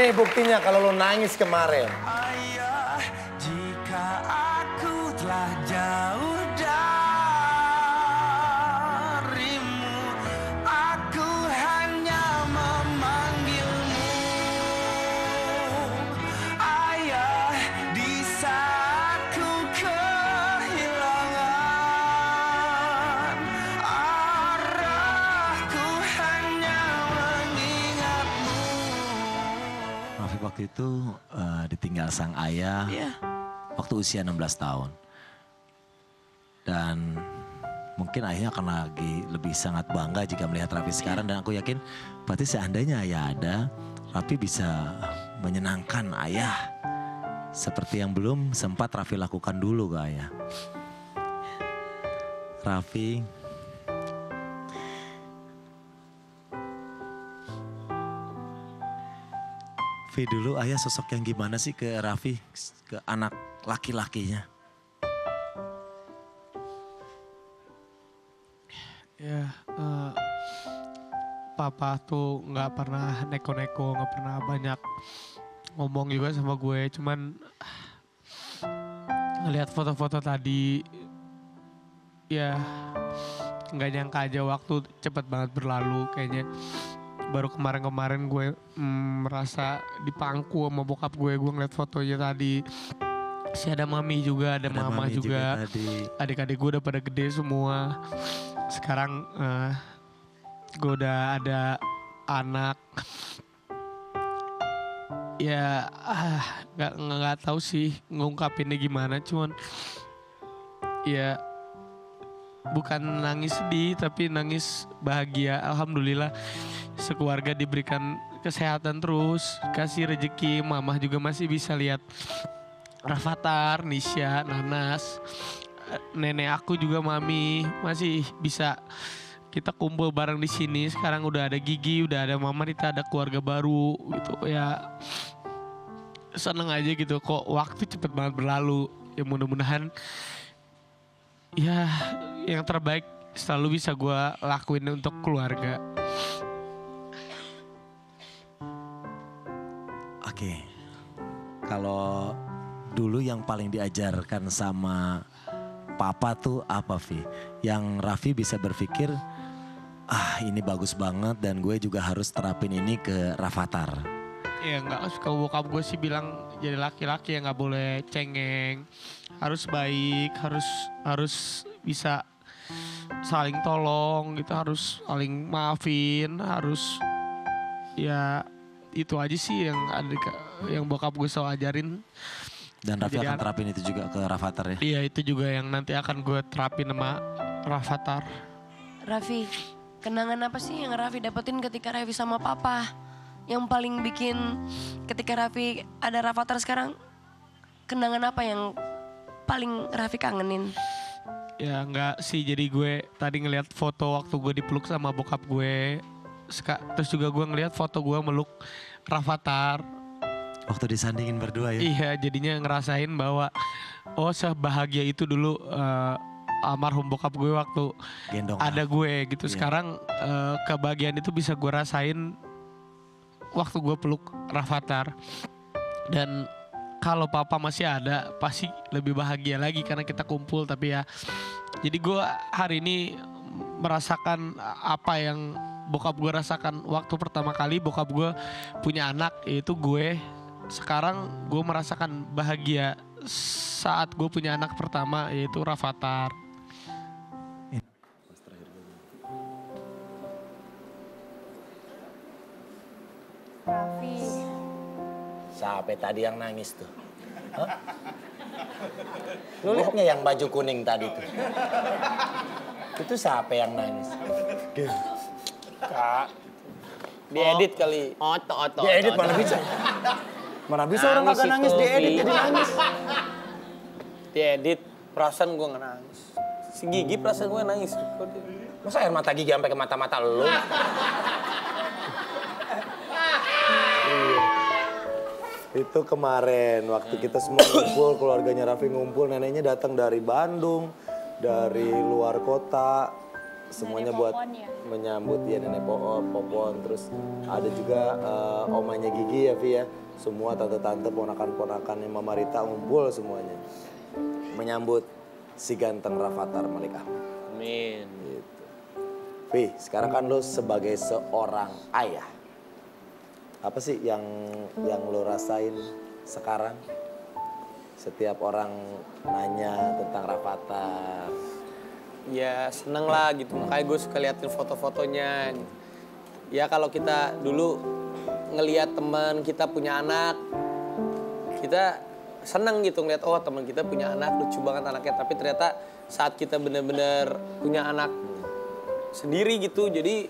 nih buktinya kalau lo nangis kemarin. Ayah, jika aku telah jauh darimu, aku hanya memanggilmu. Ayah, di saat ku kehilangan arahku, hanya mengingatmu. Rafi waktu itu ditinggal sang ayah waktu usia 16 tahun. Dan mungkin ayahnya akan lagi lebih sangat bangga jika melihat Raffi sekarang. Dan aku yakin berarti seandainya ayah ada, Raffi bisa menyenangkan ayah. Seperti yang belum sempat Raffi lakukan dulu ke ayah. Raffi, dulu ayah sosok yang gimana sih ke Raffi, ke anak laki-lakinya? Ya, papa tuh nggak pernah neko-neko, nggak pernah banyak ngomong juga sama gue. Cuman ngelihat foto-foto tadi, ya nggak nyangka aja waktu cepet banget berlalu kayaknya. Baru kemarin-kemarin gue merasa dipangku sama bokap gue ngeliat fotonya tadi. Masih ada mami juga, ada mama mami juga. Adik-adik gue udah pada gede semua. Sekarang gue udah ada anak. Ya nggak tahu sih ngungkapinnya gimana. Cuman ya bukan nangis sedih tapi nangis bahagia. Alhamdulillah sekeluarga diberikan kesehatan terus, kasih rezeki. Mama juga masih bisa lihat Rafathar, Nisha, Nanas. Nenek aku juga mami masih bisa kita kumpul bareng di sini. Sekarang udah ada Gigi, udah ada Mama Rita, ada keluarga baru gitu ya. Seneng aja gitu kok, waktu cepet banget berlalu. Ya mudah-mudahan ya yang terbaik selalu bisa gue lakuin untuk keluarga. Oke, kalau dulu yang paling diajarkan sama papa tuh apa, Vi? Yang Raffi bisa berpikir, ini bagus banget dan gue juga harus terapin ini ke Rafathar. Ya nggak suka bokap gue sih bilang jadi laki-laki ya nggak boleh cengeng, harus baik, harus bisa saling tolong gitu, harus saling maafin, harus ya itu aja sih yang bokap gue selalu ajarin. Dan Raffi akan terapin itu juga ke Rafathar ya? Iya itu juga yang nanti akan gue terapin sama Rafathar. Raffi, kenangan apa sih yang Raffi dapetin ketika Raffi sama papa? Yang paling bikin ketika Raffi ada Rafathar sekarang, kenangan apa yang paling Raffi kangenin? Ya enggak sih, jadi gue tadi ngeliat foto waktu gue dipeluk sama bokap gue. Terus juga gue ngeliat foto gue meluk Rafathar. Waktu disandingin berdua ya? Iya, jadinya ngerasain bahwa sebahagia itu dulu almarhum bokap gue waktu gendong ada gue gitu. Iya. Sekarang kebahagiaan itu bisa gue rasain waktu gue peluk Rafathar. Dan kalau papa masih ada pasti lebih bahagia lagi karena kita kumpul. Tapi ya jadi gue hari ini merasakan apa yang bokap gue rasakan waktu pertama kali bokap gue punya anak, yaitu gue. Sekarang gue merasakan bahagia saat gue punya anak pertama, yaitu Rafathar. Raffi. Siapa tadi yang nangis tuh? Hah? Lu lihat nggak yang baju kuning tadi tuh? Itu siapa yang nangis? Kak, diedit kali. Oto. Diedit mana bisa? Mana bisa orang kagak nangis diedit jadi nangis? Diedit, perasaan gue nggak nangis. Si Gigi perasaan gue nangis. Masa air mata Gigi sampai ke mata-mata lu? Itu kemarin waktu kita semua ngumpul, keluarganya Raffi ngumpul, neneknya datang dari Bandung, dari luar kota. semuanya Nenek buat Popon ya? menyambut ya nenek Popon. Terus ada juga omanya Gigi ya Vi ya. Semua tante-tante, ponakan-ponakan yang Mama Rita ngumpul semuanya. Menyambut si ganteng Rafathar Malik Ahmad. Amin. Gitu. Vi, sekarang kan lo sebagai seorang ayah. Apa sih yang lo rasain sekarang? Setiap orang nanya tentang Rafathar. Ya seneng lah gitu, makanya gue suka liatin foto-fotonya. Ya kalau kita dulu ngelihat teman kita punya anak, kita seneng gitu ngeliat, oh teman kita punya anak, lucu banget anaknya. Tapi ternyata saat kita bener-bener punya anak sendiri gitu, jadi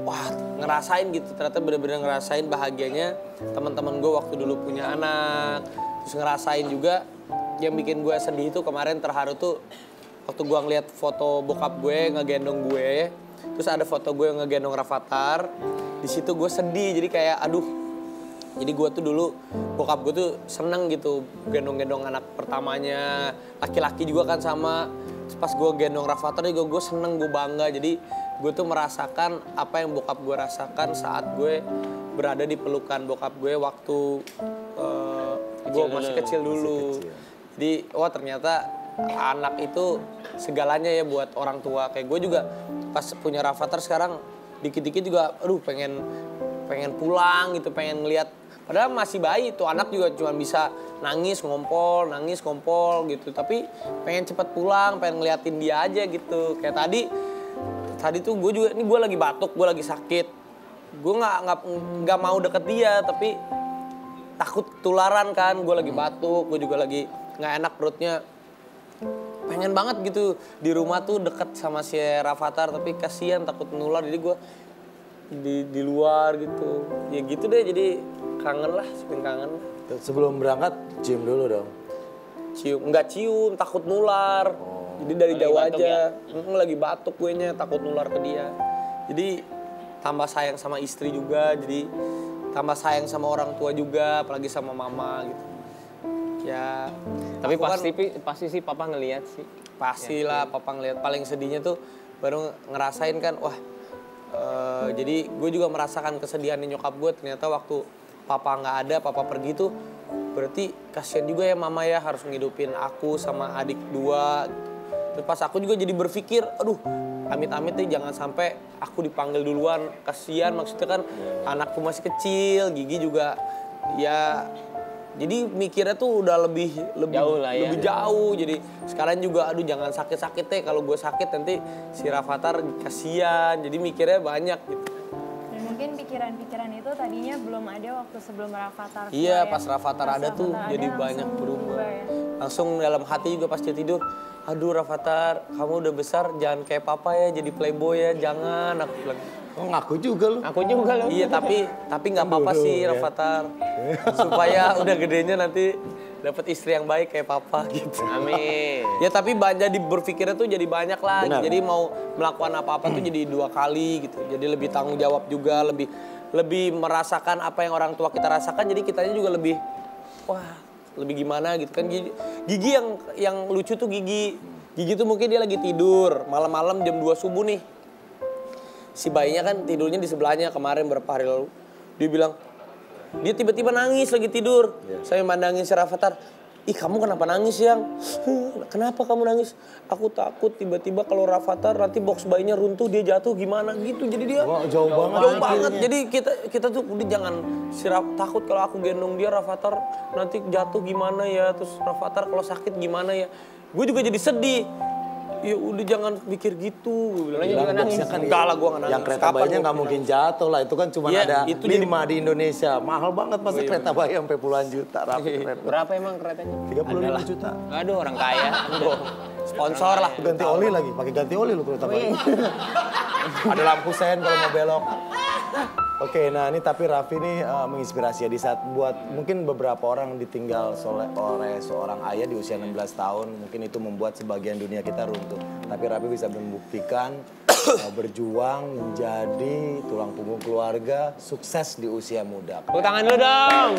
wah ngerasain gitu, ternyata bener-bener ngerasain bahagianya teman-teman gue waktu dulu punya anak. Terus ngerasain juga yang bikin gue sedih itu kemarin terharu tuh waktu gue ngeliat foto bokap gue ngegendong gue, terus ada foto gue ngegendong Rafathar. Di situ gue sedih, jadi kayak aduh. Jadi gue tuh dulu bokap gue tuh seneng gitu gendong-gendong anak pertamanya, laki-laki juga kan sama. Terus pas gue gendong Rafathar juga gue seneng, gue bangga. Jadi gue tuh merasakan apa yang bokap gue rasakan saat gue berada di pelukan bokap gue waktu gue masih kecil dulu. Jadi wah ternyata anak itu segalanya ya buat orang tua. Kayak gue juga pas punya Rafathar sekarang dikit-dikit juga aduh pengen pulang gitu, pengen ngeliat. Padahal masih bayi tuh anak juga cuma bisa nangis ngompol gitu. Tapi pengen cepet pulang, pengen ngeliatin dia aja gitu. Kayak tadi tuh gue juga, ini gue lagi batuk, gue lagi sakit. Gue nggak mau deket dia, tapi takut tularan kan. Gue lagi batuk, gue juga lagi nggak enak perutnya. Pengen banget gitu di rumah tuh deket sama si Rafathar, tapi kasihan takut nular. Jadi gue di luar gitu. Ya gitu deh, jadi kangen lah, sering kangen. Sebelum berangkat cium dulu dong. Nggak cium, takut nular. Jadi dari jauh aja. Lagi batuk gue nya, takut nular ke dia. Jadi tambah sayang sama istri juga, jadi tambah sayang sama orang tua juga, apalagi sama mama gitu. Ya, tapi pasti sih papa ngelihat sih. Pastilah papa ngelihat. Paling sedihnya tuh baru ngerasain kan, wah. Jadi gue juga merasakan kesedihan nyokap gue. Ternyata waktu papa nggak ada, papa pergi tuh, berarti kasihan juga ya mama ya harus ngidupin aku sama adik dua. Terus pas aku juga jadi berpikir, aduh, amit-amit nih jangan sampai aku dipanggil duluan. Kasihan, maksudnya kan anakku masih kecil, Gigi juga ya. Jadi mikirnya tuh udah lebih jauh lah ya. Lebih jauh. Jadi sekarang juga aduh jangan sakit-sakit deh, kalau gue sakit nanti si Rafathar kasihan. Jadi mikirnya banyak gitu. Dan mungkin pikiran-pikiran itu tadinya belum ada waktu sebelum Rafathar. Iya, pas Rafathar ada tuh jadi banyak berubah. Ya. Langsung dalam hati juga pas dia tidur, aduh Rafathar, kamu udah besar jangan kayak papa ya, jadi playboy ya, jangan. Aku bilang. Oh ngaku juga lu. Aku juga lu. Iya, tapi nggak apa-apa sih Rafathar. Supaya udah gedenya nanti dapat istri yang baik kayak papa gitu. Amin. Ya tapi jadi berpikirnya tuh jadi banyak lah. Benar. Jadi mau melakukan apa-apa tuh jadi 2 kali gitu. Jadi lebih tanggung jawab juga, lebih merasakan apa yang orang tua kita rasakan. Jadi kitanya juga lebih lebih gimana gitu kan. Gigi yang lucu tuh Gigi tuh mungkin dia lagi tidur malam-malam jam 2 subuh nih. Si bayinya kan tidurnya di sebelahnya kemarin berapa hari lalu. Dia bilang, dia tiba-tiba nangis lagi tidur. Saya mandangin si Rafathar, ih kamu kenapa nangis yang? Kenapa kamu nangis? Aku takut tiba-tiba kalau Rafathar nanti box bayinya runtuh dia jatuh gimana gitu. Jadi dia Jauh banget. Jadi kita tuh udah jangan takut kalau aku gendong dia Rafathar nanti jatuh gimana ya. Terus Rafathar kalau sakit gimana ya. Gue juga jadi sedih. Ya udah jangan mikir gitu. Lu juga nangis. Enggak lah, gue nggak nangis. Yang kereta bayinya nggak mungkin jatuh lah. Itu kan cuma ada itu lima di Indonesia. Mahal banget masa kereta bayi sampai puluhan juta. Berapa emang keretanya? 35 juta. Aduh orang kaya. Sponsor lah. Ganti oli lagi, pakai ganti oli lu kereta bayi. Ada lampu sen kalau mau belok. Oke, nah ini tapi Raffi ini menginspirasi ya di saat buat mungkin beberapa orang ditinggal oleh seorang ayah di usia 16 tahun. Mungkin itu membuat sebagian dunia kita runtuh. Tapi Raffi bisa membuktikan berjuang menjadi tulang punggung keluarga, sukses di usia muda. Tepuk tangan dulu dong.